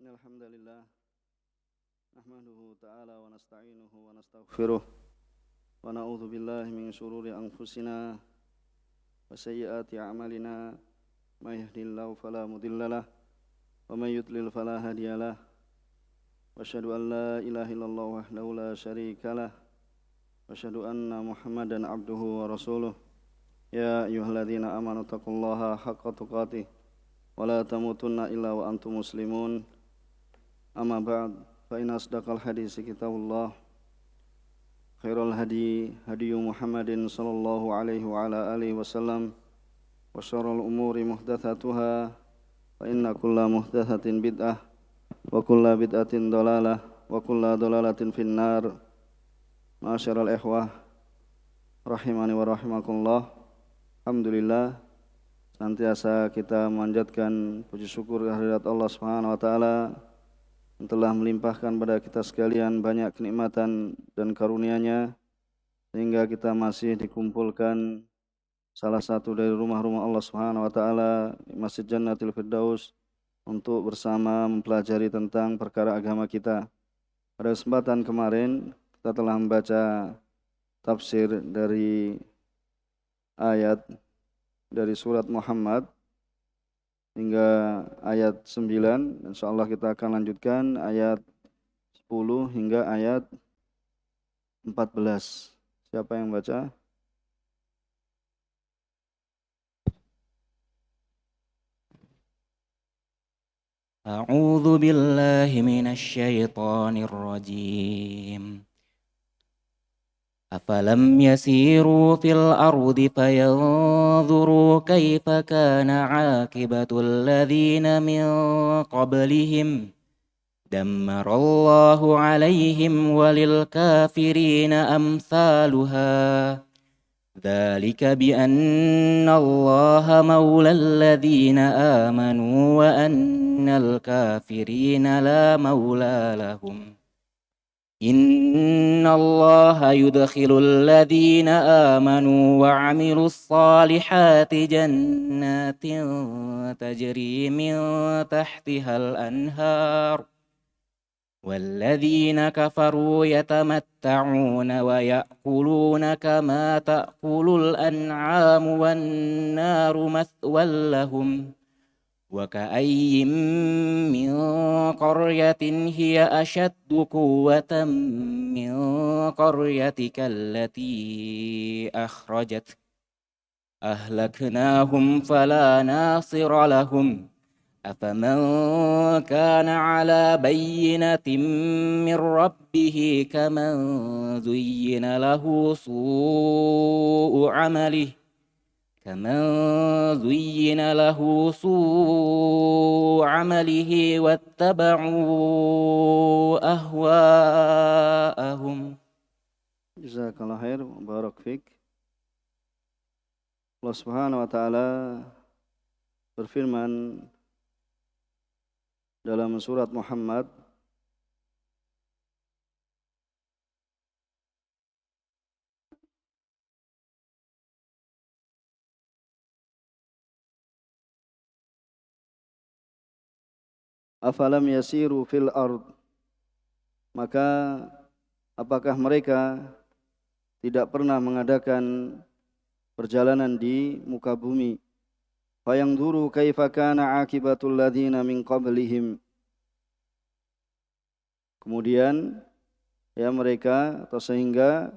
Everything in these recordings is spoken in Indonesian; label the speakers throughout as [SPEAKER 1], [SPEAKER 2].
[SPEAKER 1] Innal hamdalillah nahmaduhu ta'ala wa nasta'inuhu wa nastaghfiruh wa na'udzu billahi min shururi anfusina wa sayyiati a'malina may yahdihillahu fala mudhillalah wa may yudlil fala hadiyalah wa asyhadu an la ilaha illallah wahdahu la syarikalah wa asyhadu anna Muhammadan abduhu wa rasuluh ya ayyuhalladzina amanu taqullaha haqqa tuqatih wa la tamutunna illa wa antum muslimun. Amma ba'd, fa inna asdaqal hadis kitabullah khairul hadi hadiyu Muhammadin sallallahu alaihi wa ala alihi wasallam wa syarrul umuri muhdatsatuha fa inna kulla muhdatsatin bid'ah wa kulla bid'atin dalalah wa kulla dalalatin finnar. Ma'asyiral ikhwah rahimani wa rahimakumullah. Alhamdulillah, senantiasa kita memanjatkan puji syukur kehadirat Allah Subhanahu wa taala yang telah melimpahkan pada kita sekalian banyak kenikmatan dan karunia-Nya sehingga kita masih dikumpulkan salah satu dari rumah-rumah Allah Subhanahu wa taala, Masjid Jannatul Firdaus, untuk bersama mempelajari tentang perkara agama kita. Pada kesempatan kemarin kita telah membaca tafsir dari ayat dari surat Muhammad hingga ayat 9. Insyaallah kita akan lanjutkan ayat 10 hingga ayat 14. Siapa yang baca?
[SPEAKER 2] A'udzu billahi minasy syaithanir rajim. أفلم يسيروا في الأرض فينظروا كيف كان عاقبة الذين من قبلهم دمر الله عليهم وللكافرين أمثالها ذلك بأن الله مولى الذين آمنوا وأن الكافرين لا مولى لهم إن الله يدخل الذين آمنوا وعملوا الصالحات جنات تجري من تحتها الأنهار والذين كفروا يتمتعون ويأكلون كما تأكل الأنعام والنار مثوى لهم وكأي من قرية هي أشد قوة من قريتك التي أخرجتك أهلكناهم فلا ناصر لهم أفمن كان على بينة من ربه كمن زين له سوء عمله واتبعوا أهواءهم.
[SPEAKER 1] Jazakallahu khair, barak fik. Allah Subhanahu wa taala berfirman dalam surat Muhammad Afalam yasiru fil ard, maka apakah mereka tidak pernah mengadakan perjalanan di muka bumi? Fayanzuru kaifa kana akibatul ladzina min qablihim. Kemudian mereka atau sehingga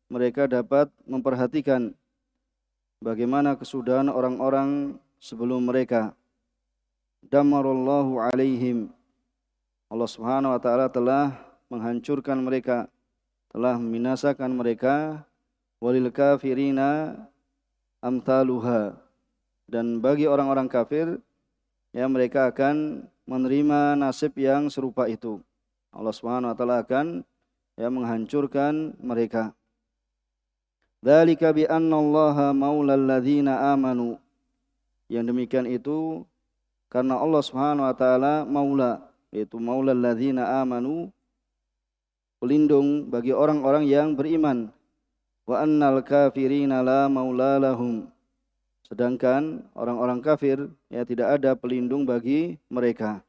[SPEAKER 1] mereka dapat memperhatikan bagaimana kesudahan orang-orang sebelum mereka. Damarallahu alaihim, Allah Subhanahu wa taala telah menghancurkan mereka, telah membinasakan mereka. Walil kafirina amthaluha, dan bagi orang-orang kafir mereka akan menerima nasib yang serupa itu. Allah Subhanahu wa taala akan menghancurkan mereka. Dzalika bi annallaha maulal ladzina amanu, yang demikian itu karena Allah Subhanahu wa taala maula, yaitu maulal ladzina amanu, pelindung bagi orang-orang yang beriman. Wa annal kafirina la maula lahum, sedangkan orang-orang kafir tidak ada pelindung bagi mereka.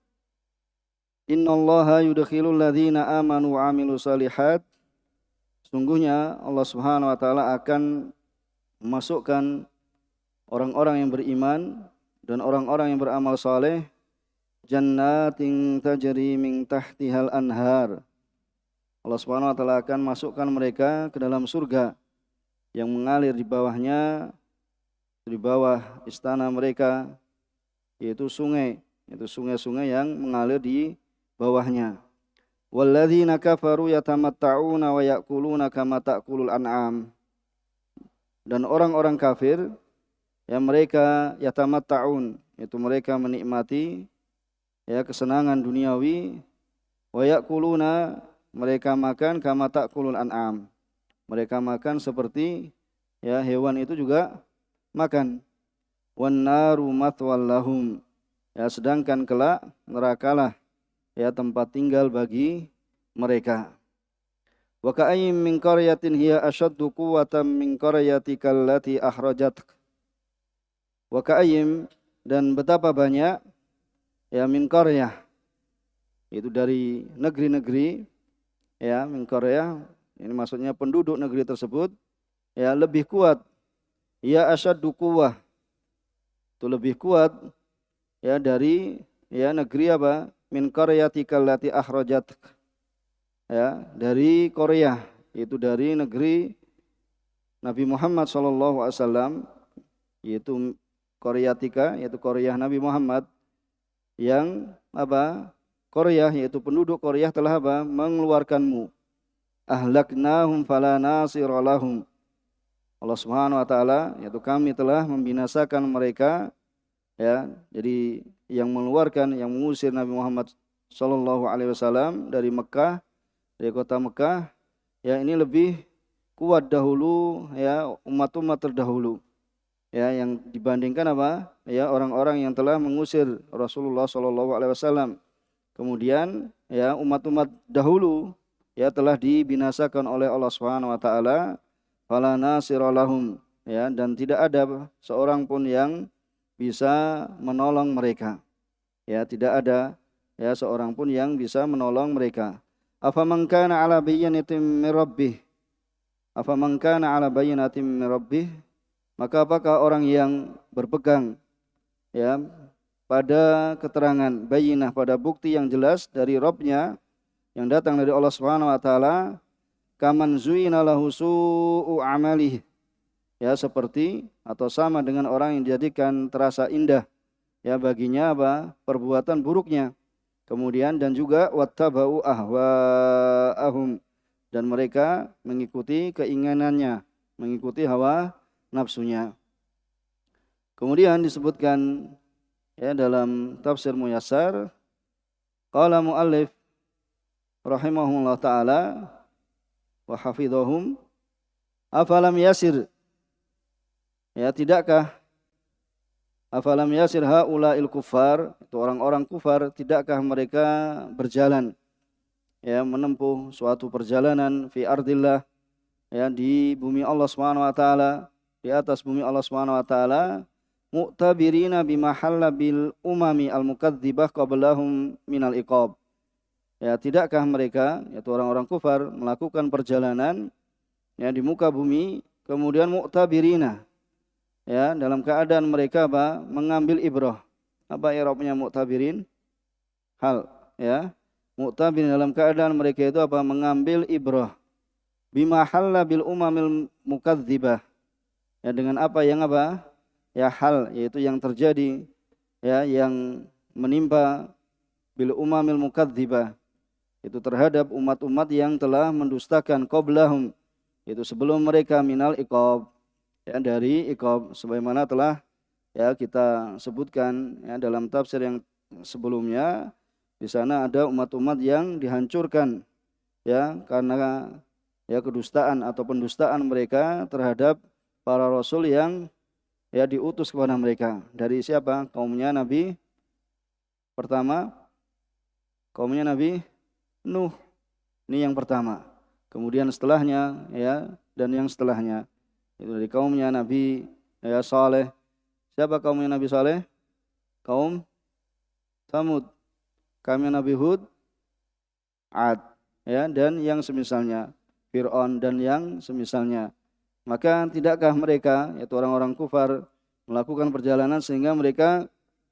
[SPEAKER 1] Innallaha yudkhilul ladzina amanu wa amilus solihat. Sungguhnya Allah Subhanahu wa taala akan memasukkan orang-orang yang beriman dan orang-orang yang beramal saleh jannatin tajri min tahtihal anhar. Allah Subhanahu wa taala akan masukkan mereka ke dalam surga yang mengalir di bawahnya, di bawah istana mereka, yaitu sungai-sungai yang mengalir di bawahnya. Walladzina kafaru yatamatta'una wa ya'kuluna kama ta'kulul an'am. Dan orang-orang kafir yang mereka yatamatta'un, yaitu mereka menikmati kesenangan duniawi, wa ya'kuluna, mereka makan kama ta'kulul an'am. Mereka makan seperti hewan itu juga makan. Wan naru mathwal lahum. Sedangkan kelak nerakalah tempat tinggal bagi mereka. Wa ka'ayyim min qaryatin hiya ashaddu quwwatan min qaryatika allati akhrajatka. Wa ka'ayyim, dan betapa banyak min qaryah, itu dari negeri-negeri min qaryah, ini maksudnya penduduk negeri tersebut lebih kuat. Ya ashaddu quwwah, itu lebih kuat dari negeri apa? Min qaryatika allati akhrajatka, dari Korea, itu dari negeri Nabi Muhammad sallallahu alaihi wasallam, yaitu Qaryatika, yaitu Korea Nabi Muhammad, yang apa? Korea, yaitu penduduk Korea telah apa? Mengeluarkanmu. Ahlaknahum fala nasira lahum. Allah Subhanahu wa taala, yaitu kami telah membinasakan mereka, jadi yang mengeluarkan, yang mengusir Nabi Muhammad sallallahu alaihi wasallam dari Mekah, dari kota Mekah, ini lebih kuat dahulu umat-umat terdahulu, yang dibandingkan apa? Orang-orang yang telah mengusir Rasulullah sallallahu alaihi wasallam. Kemudian umat-umat dahulu telah dibinasakan oleh Allah Subhanahu wa taala, fala nasira lahum, dan tidak ada seorang pun yang bisa menolong mereka. Tidak ada seorang pun yang bisa menolong mereka. Afaman kana ala bayyinatin min rabbih. Afaman kana ala bayyinatin min rabbih. Maka apakah orang yang berpegang pada keterangan bayyinah, pada bukti yang jelas dari Rabb-nya yang datang dari Allah Subhanahu wa taala, kaman zuina lahu su'u amalihi, seperti atau sama dengan orang yang dijadikan terasa indah baginya apa? Perbuatan buruknya. Kemudian dan juga wattaba'u ahwa'ahum, dan mereka mengikuti keinginannya, mengikuti hawa nafsunya. Kemudian disebutkan dalam tafsir Muyassar, qala muallif rahimahullah taala wa hafidhahum, afalam yasir, tidakkah afalam yasir haula'il kuffar, itu orang-orang kufar, tidakkah mereka berjalan menempuh suatu perjalanan fi ardillah, di bumi Allah Subhanahu wa taala, di atas bumi Allah Subhanahu wa taala, mu'tabirina bimahalla bil umami al-mukadzibah qablahum minal iqab. Tidakkah mereka, yaitu orang-orang kufar, melakukan perjalanan di muka bumi, kemudian mu'tabirina, dalam keadaan mereka apa? Mengambil ibrah. Apa i'rabnya mu'tabirin? Hal, mu'tabirin, dalam keadaan mereka itu apa? Mengambil ibrah. Bima halla bil umamil mukadzibah. Dengan apa yang apa? Hal, yaitu yang terjadi, yang menimpa bil umamil mukadzibah, itu terhadap umat-umat yang telah mendustakan qablahum, itu sebelum mereka, minal iqab, dari iqab, sebagaimana telah kita sebutkan dalam tafsir yang sebelumnya. Di sana ada umat-umat yang dihancurkan karena kedustaan atau pendustaan mereka terhadap para rasul yang diutus kepada mereka. Dari siapa? Kaumnya Nabi pertama, kaumnya Nabi Nuh. Ini yang pertama. Kemudian setelahnya dan yang setelahnya. Itu dari kaumnya Nabi Saleh. Siapa kaumnya Nabi Saleh? Kaum Samud. Kaumnya Nabi Hud, Ad, ya, dan yang semisalnya, Fir'aun dan yang semisalnya. Maka tidakkah mereka, yaitu orang-orang kufar, melakukan perjalanan sehingga mereka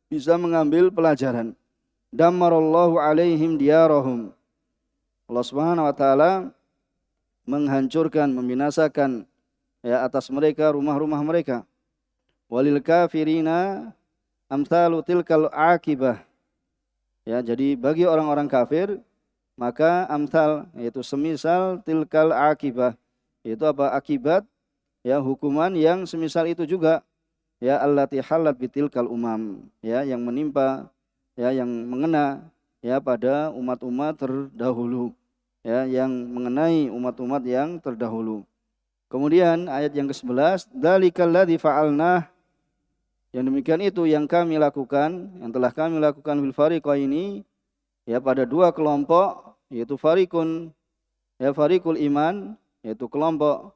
[SPEAKER 1] bisa mengambil pelajaran. Dammarallahu alaihim diyarahum. Allah Subhanahu wa taala menghancurkan, membinasakan ya atas mereka rumah-rumah mereka. Walil kafirina amsalu tilkal akibah. Ya, jadi bagi orang-orang kafir maka amsal yaitu semisal tilkal akibah. Itu apa? Akibat ya hukuman yang semisal itu juga ya allati halat bitilkal umam ya yang menimpa ya yang mengena ya pada umat-umat terdahulu ya yang mengenai umat-umat yang terdahulu. Kemudian ayat yang ke-11, dzalikal ladzi fa'alna, yang demikian itu yang kami lakukan, yang telah kami lakukan fil fariqaini ya pada dua kelompok, yaitu fariqun ya fariqul iman, yaitu kelompok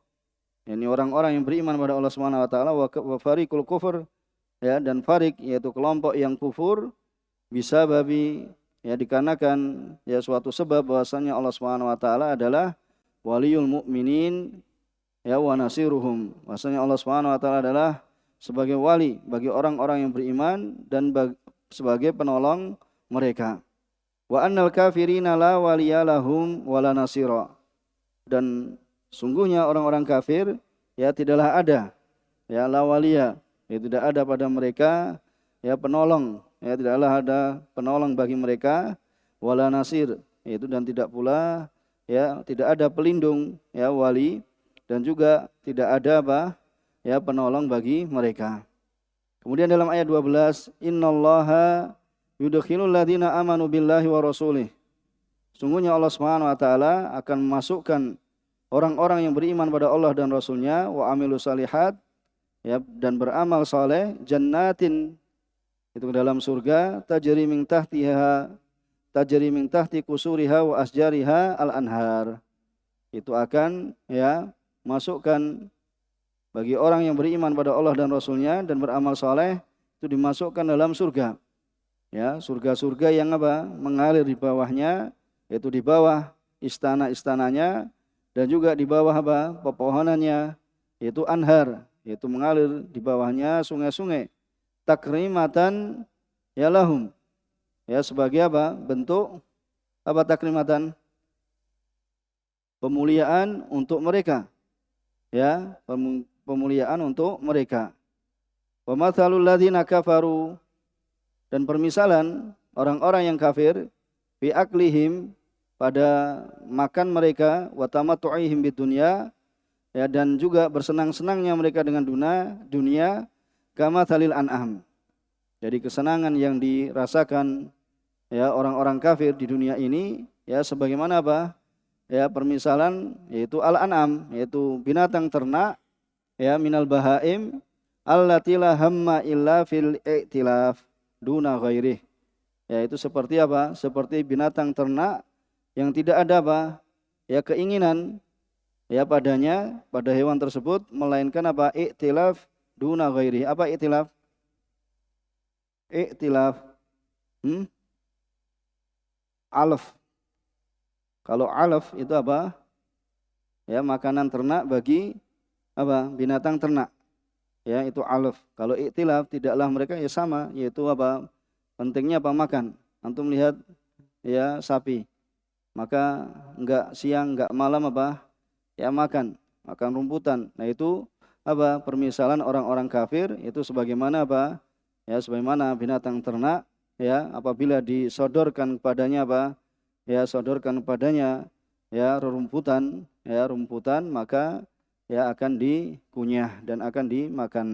[SPEAKER 1] yakni orang-orang yang beriman pada Allah Subhanahu wa taala, wa fariqul kufur ya dan fariq yaitu kelompok yang kufur, bisa babi ya dikarenakan ya suatu sebab bahwasanya Allah Subhanahu wa taala adalah waliyul mukminin ya wa nasiruhum. Bahwasanya Allah Subhanahu wa taala adalah sebagai wali bagi orang-orang yang beriman dan sebagai penolong mereka. Wa annal kafirina la waliyalahum wala nasira. Dan sungguhnya orang-orang kafir ya tidaklah ada ya la waliya, ya tidak ada pada mereka ya penolong, ya tidaklah ada penolong bagi mereka, wala nasir, yaitu dan tidak pula ya tidak ada pelindung ya wali, dan juga tidak ada apa ya penolong bagi mereka. Kemudian dalam ayat 12, innallaha yudkhilul ladzina amanu billahi wa rasulih. Sungguhnya Allah Subhanahu wa taala akan memasukkan orang-orang yang beriman pada Allah dan Rasulnya, wa amilus salihat ya dan beramal saleh, jannatin itu ke dalam surga, tajri min tahti kusuriha wa asjariha al-anhar. Itu akan ya masukkan bagi orang yang beriman pada Allah dan Rasulnya dan beramal saleh, itu dimasukkan dalam surga. Ya, surga-surga yang apa? Mengalir di bawahnya, yaitu di bawah istana-istananya dan juga di bawah apa? Pepohonannya, yaitu anhar, yaitu mengalir di bawahnya sungai-sungai. Takrimatan ya lahum. Ya, sebagai apa? Bentuk apa takrimatan? Pemuliaan untuk mereka. Ya, pemuliaan untuk mereka. Wa mathalul ladzina kafaru, dan permisalan orang-orang yang kafir, fi aklihim, pada makan mereka, wa tamattu'ihim bidunya, ya dan juga bersenang-senangnya mereka dengan dunia, kama thalil an'am. Jadi kesenangan yang dirasakan ya orang-orang kafir di dunia ini ya sebagaimana apa? Ya permisalan yaitu al-an'am, yaitu binatang ternak ya minal bahaim allati la hamma illa fil i'tilaf duna ghairih. Ya itu seperti apa? Seperti binatang ternak yang tidak ada apa? Ya keinginan ya padanya, pada hewan tersebut, melainkan apa? I'tilaf duna ghairih. Apa i'tilaf? I'tilaf alaf. Kalau alaf itu apa? Ya makanan ternak bagi apa? Binatang ternak. Ya itu alaf. Kalau i'tilaf tidaklah mereka ya sama, yaitu apa? Pentingnya apa? Makan. Antum lihat ya sapi. Maka enggak siang, enggak malam apa? Ya makan rumputan. Nah itu apa? Permisalan orang-orang kafir itu sebagaimana apa? Ya sebagaimana binatang ternak ya apabila disodorkan kepadanya apa? Ya sodorkan kepadanya ya rumputan, maka ya akan dikunyah dan akan dimakan.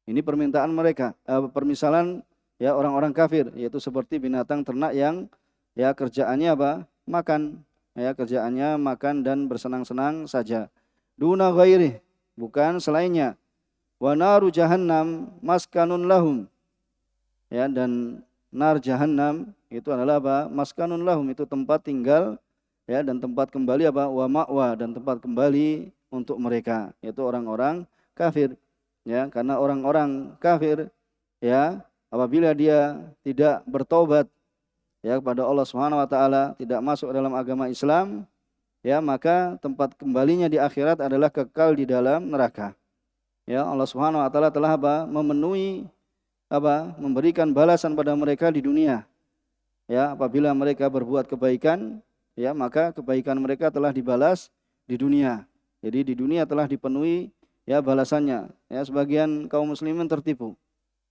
[SPEAKER 1] Ini permintaan mereka, permisalan ya orang-orang kafir, yaitu seperti binatang ternak yang ya kerjaannya apa? Makan. Ya kerjaannya makan dan bersenang-senang saja. Duna ghairi, bukan selainnya. Wa naru jahannam maskanun lahum. Ya dan nar jahannam itu adalah apa? Maskanun lahum, itu tempat tinggal ya dan tempat kembali apa? Wa ma'wa, dan tempat kembali untuk mereka, yaitu orang-orang kafir. Ya, karena orang-orang kafir ya apabila dia tidak bertobat ya kepada Allah Subhanahu wa taala, tidak masuk dalam agama Islam, ya maka tempat kembalinya di akhirat adalah kekal di dalam neraka. Ya, Allah Subhanahu wa taala telah memenuhi memberikan balasan pada mereka di dunia. Ya, apabila mereka berbuat kebaikan, ya maka kebaikan mereka telah dibalas di dunia. Jadi di dunia telah dipenuhi ya balasannya. Ya, sebagian kaum muslimin tertipu.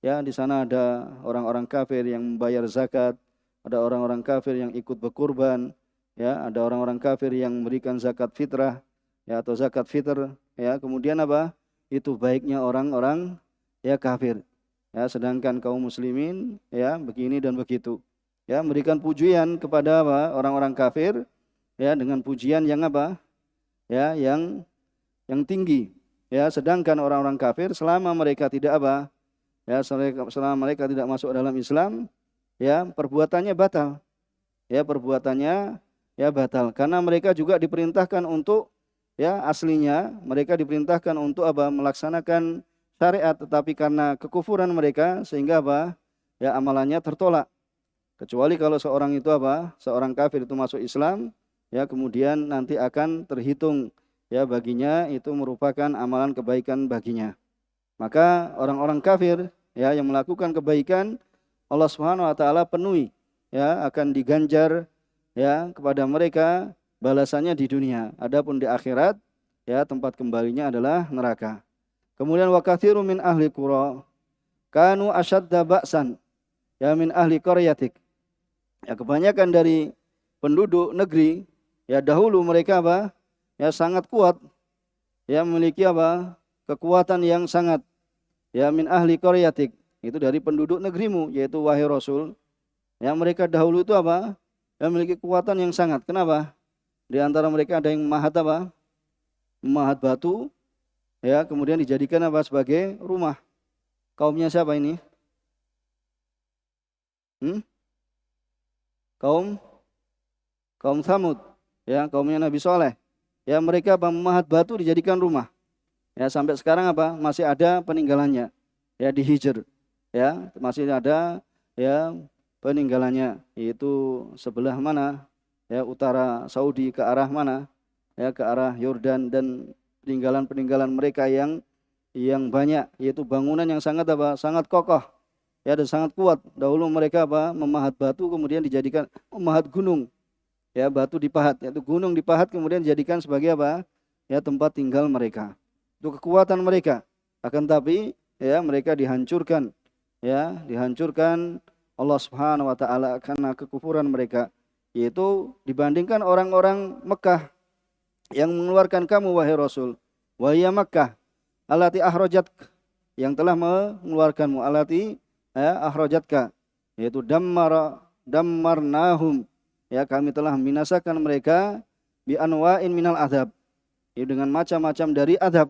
[SPEAKER 1] Ya, di sana ada orang-orang kafir yang membayar zakat, ada orang-orang kafir yang ikut berkurban, ya, ada orang-orang kafir yang memberikan zakat fitrah, ya atau zakat fitr, ya. Kemudian itu baiknya orang-orang ya kafir. Ya, sedangkan kaum muslimin ya begini dan begitu. Ya, memberikan pujian kepada orang-orang kafir ya dengan pujian yang ya yang tinggi. Ya, sedangkan orang-orang kafir selama mereka tidak ya selama mereka tidak masuk dalam Islam, ya perbuatannya batal. Ya, perbuatannya ya batal karena mereka juga diperintahkan untuk ya aslinya mereka diperintahkan untuk melaksanakan syariat, tetapi karena kekufuran mereka sehingga ya amalannya tertolak. Kecuali kalau seorang itu seorang kafir itu masuk Islam, ya kemudian nanti akan terhitung ya baginya itu merupakan amalan kebaikan baginya. Maka orang-orang kafir ya yang melakukan kebaikan Allah Subhanahu wa taala penuhi ya akan diganjar ya kepada mereka balasannya di dunia. Adapun di akhirat ya tempat kembalinya adalah neraka. Kemudian wa katsirun min ahli qura kanu ashadda ba'san ya min ahli qaryatik. Ya kebanyakan dari penduduk negeri ya dahulu mereka ya sangat kuat ya memiliki kekuatan yang sangat ya min ahli qaryatik, itu dari penduduk negerimu yaitu wahai Rasul. Ya mereka dahulu itu ya memiliki kekuatan yang sangat. Kenapa? Di antara mereka ada yang memahat batu ya kemudian dijadikan sebagai rumah. Kaumnya siapa ini? Kaum Tsamud, ya kaumnya Nabi Saleh. Ya mereka memahat batu dijadikan rumah. Ya sampai sekarang masih ada peninggalannya. Ya di Hijr. Ya masih ada ya peninggalannya, yaitu sebelah mana? Ya utara Saudi ke arah mana? Ya ke arah Yordan, dan peninggalan-peninggalan mereka yang banyak, yaitu bangunan yang sangat sangat kokoh. Ya dan sangat kuat. Dahulu mereka memahat batu kemudian dijadikan memahat gunung. Ya batu dipahat, yaitu gunung dipahat kemudian dijadikan sebagai ya tempat tinggal mereka. Itu kekuatan mereka. Akan tapi ya mereka dihancurkan. Ya, dihancurkan Allah Subhanahu wa taala karena kekufuran mereka. Yaitu dibandingkan orang-orang Mekah yang mengeluarkan kamu wahai Rasul. Wahai Mekah allati akhrajat, yang telah mengeluarkanmu, allati akhrajatka, yaitu dammarnahum, ya kami telah membinasakan mereka bi anwa'in minal azab, ya dengan macam-macam dari azab,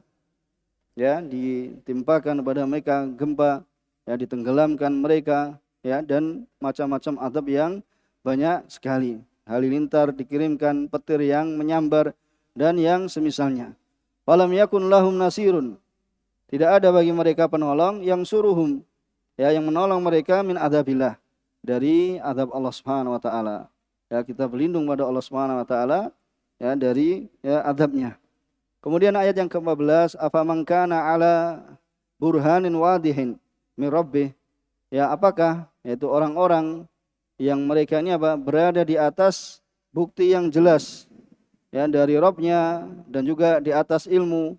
[SPEAKER 1] ya ditimpakan kepada mereka gempa, ya ditenggelamkan mereka, ya dan macam-macam azab yang banyak sekali. Halilintar dikirimkan, petir yang menyambar dan yang semisalnya. Falam yakun lahum nasirun, tidak ada bagi mereka penolong yang suruhum, ya yang menolong mereka min adzabillah, dari azab Allah Subhanahu wa taala. Ya kita berlindung pada Allah Subhanahu wa taala ya dari ya azabnya. Kemudian ayat yang ke-14, afaman kana ala burhanin wadihin min rabbih, ya apakah yaitu orang-orang yang mereka ini berada di atas bukti yang jelas ya dari Rabbnya dan juga di atas ilmu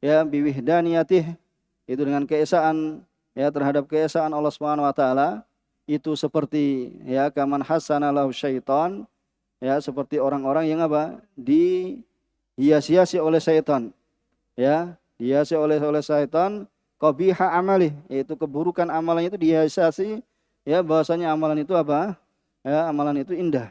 [SPEAKER 1] ya biwihdaniyatih, itu dengan keesaan ya terhadap keesaan Allah Subhanahu wa taala, itu seperti ya kaman hasana lahu syaitan, ya seperti orang-orang yang dihias-hiasi oleh syaitan, ya dihiasi oleh syaitan qabiha amalih, yaitu keburukan amalannya itu dihiasi ya bahwasanya amalan itu ya amalan itu indah,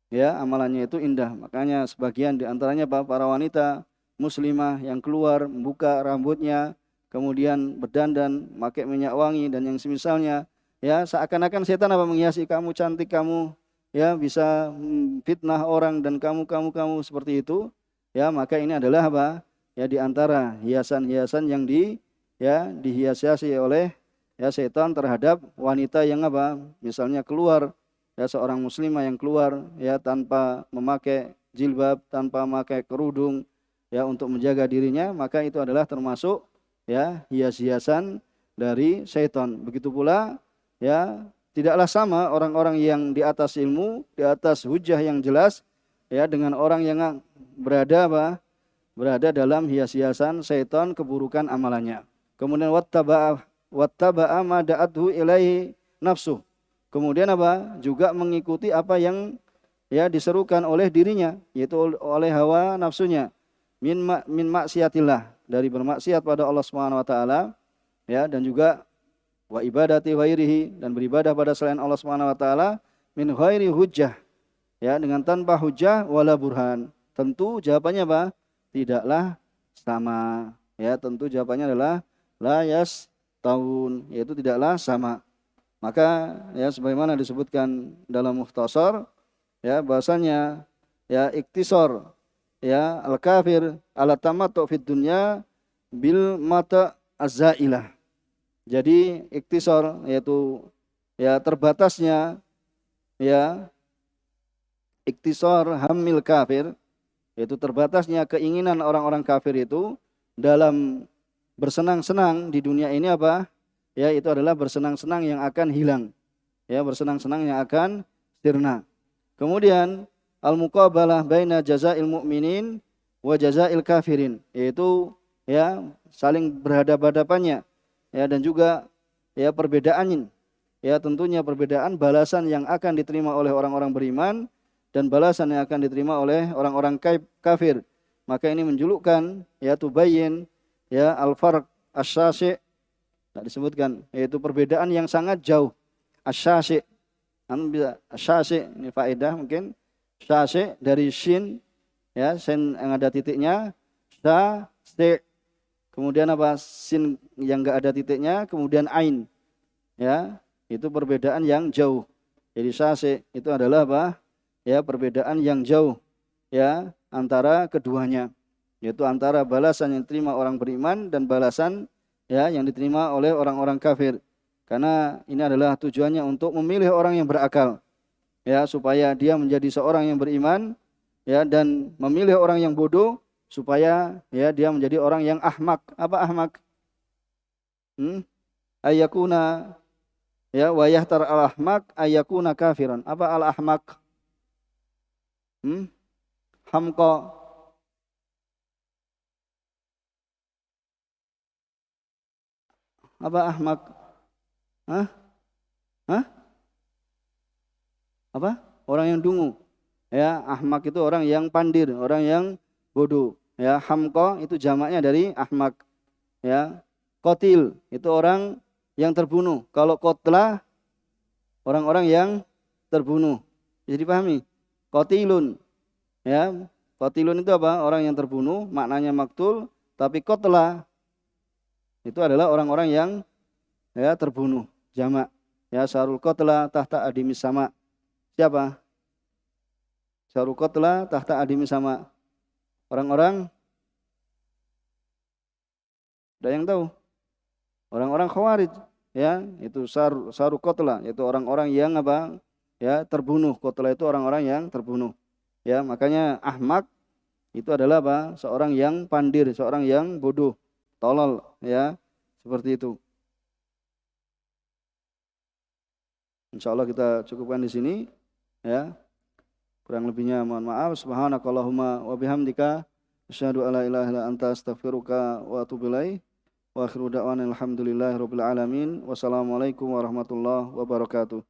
[SPEAKER 1] ya amalannya itu indah. Makanya sebagian di antaranya para wanita muslimah yang keluar membuka rambutnya, kemudian berdandan, pakai minyak wangi dan yang semisalnya, ya seakan-akan setan menghiasi kamu, cantik kamu, ya bisa fitnah orang dan kamu seperti itu, ya maka ini adalah ya di antara hiasan-hiasan yang dihiasi oleh ya setan terhadap wanita yang misalnya keluar ya seorang muslimah yang keluar ya tanpa memakai jilbab, tanpa memakai kerudung ya untuk menjaga dirinya, maka itu adalah termasuk ya hias-hiasan dari syaitan. Begitu pula ya tidaklah sama orang-orang yang di atas ilmu, di atas hujah yang jelas ya dengan orang yang berada apa? Berada dalam hias-hiasan syaitan keburukan amalannya. Kemudian wattaba'a ma da'athu ilaihi nafsu. Kemudian apa? Juga mengikuti apa yang ya diserukan oleh dirinya, yaitu oleh hawa nafsunya. Min maksiatillah, dari bermaksiat pada Allah Subhanahu wa taala ya, dan juga wa ibadati ghairihi, dan beribadah pada selain Allah Subhanahu wa taala, min ghairi hujjah, ya dengan tanpa hujjah wala burhan. Tentu jawabannya apa? Tidaklah sama. Ya, tentu jawabannya adalah la yastawun, yaitu tidaklah sama. Maka ya sebagaimana disebutkan dalam Mukhtasar ya bahasanya ya iktisar ya al-kafir ala tamattu fid dunya bil mata az-zailah. Jadi iktisar yaitu ya terbatasnya ya iktisar hamil kafir, yaitu terbatasnya keinginan orang-orang kafir itu dalam bersenang-senang di dunia ini apa? Ya itu adalah bersenang-senang yang akan hilang. Ya bersenang-senang yang akan sirna. Kemudian al-muqabalah baina jazail mu'minin wa jazail kafirin, yaitu ya saling berhadapan-hadapannya ya, dan juga ya perbedaan ya tentunya perbedaan balasan yang akan diterima oleh orang-orang beriman dan balasan yang akan diterima oleh orang-orang kafir. Maka ini menjulukkan ya tubayyin ya al-farq asy-syasi', disebutkan yaitu perbedaan yang sangat jauh. Asy-syasi', bisa asy-syasi' ini faedah mungkin. Syasi' dari shin ya, sin yang ada titiknya, syasi'. Kemudian apa? Sin yang enggak ada titiknya, kemudian ain. Ya, itu perbedaan yang jauh. Jadi syasi' itu adalah apa? Ya, perbedaan yang jauh ya antara keduanya, yaitu antara balasan yang diterima orang beriman dan balasan ya yang diterima oleh orang-orang kafir. Karena ini adalah tujuannya untuk memilih orang yang berakal ya, supaya dia menjadi seorang yang beriman ya, dan memilih orang yang bodoh supaya ya dia menjadi orang yang ahmak. Apa ahmak? Ayakuna ya wa yahtar al ahmak ayakuna kafiran. Apa al ahmak? Hamqa. Apa ahmak? Hah? Hah? Apa? Orang yang dungu. Ya, ahmak itu orang yang pandir, orang yang bodoh. Ya, hamqa itu jamaknya dari ahmak. Ya, qatil itu orang yang terbunuh. Kalau qatla orang-orang yang terbunuh. Jadi pahami? Qatilun. Ya, qatilun itu apa? Orang yang terbunuh, maknanya maktul, tapi qatla itu adalah orang-orang yang ya terbunuh, jamak. Ya, syarul qatla tahta adimis sama. Siapa? Syarul qatla tahta adimis sama. Orang-orang ada yang tahu? Orang-orang khawarij ya, itu syarul qatla, yaitu orang-orang yang apa? Ya, terbunuh. Qatla itu orang-orang yang terbunuh. Ya, makanya ahmak itu adalah apa? Seorang yang pandir, seorang yang bodoh, tolol ya, seperti itu. Insyaallah kita cukupkan di sini ya. Kurang lebihnya mohon maaf. Subhanakallahumma wa bihamdika asyhadu alla ilaha illa anta astaghfiruka wa atubu ilaik. Wa akhiru da'wana alhamdulillahirabbil alamin. Wassalamualaikum warahmatullahi wabarakatuh.